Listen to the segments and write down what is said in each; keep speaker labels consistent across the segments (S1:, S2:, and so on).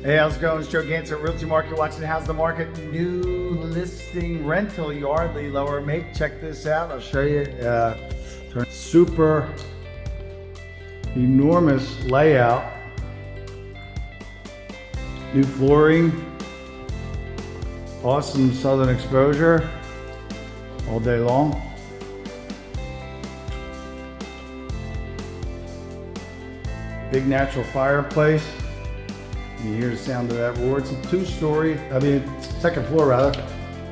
S1: Hey, how's it going? It's Joe Gantz at Realty Market, watching How's the Market. New listing rental Yardley Lower Make. Check this out. I'll show you. Super enormous layout. New flooring. Awesome southern exposure all day long. Big natural fireplace. You hear the sound of that roar. It's a second floor rather.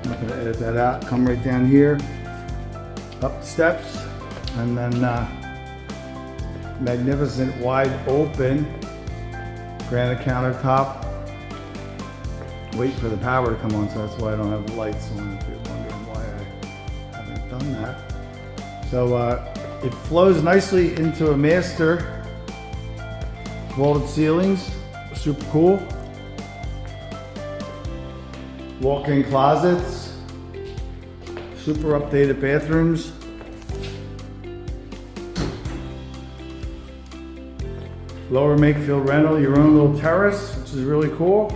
S1: I'm not gonna edit that out. Come right down here, up the steps, and then magnificent wide open granite countertop. Wait for the power to come on, so that's why I don't have the lights on, if you're wondering why I haven't done that. So it flows nicely into a master. Vaulted ceilings. Super cool. Walk-in closets. Super updated bathrooms. Lower Makefield rental, your own little terrace, which is really cool.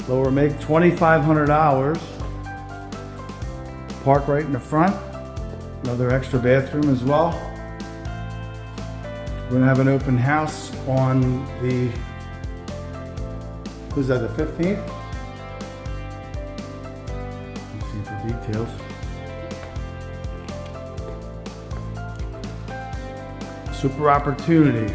S1: Lower Make, $2,500. Park right in the front. Another extra bathroom as well. We're gonna have an open house on the, who's that, the 15th? Let's see for details. Super opportunity.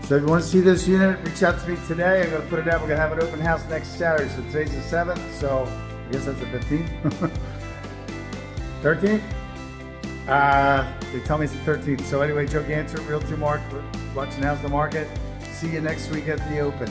S1: So if you want to see this unit, reach out to me today. I'm gonna put it out. We're gonna have an open house next Saturday. So today's the 7th, so I guess that's the 15th. 13th? They tell me it's the 13th. So anyway, Joe Gantz, Realty Market, watching How's the Market. See you next week at the Open.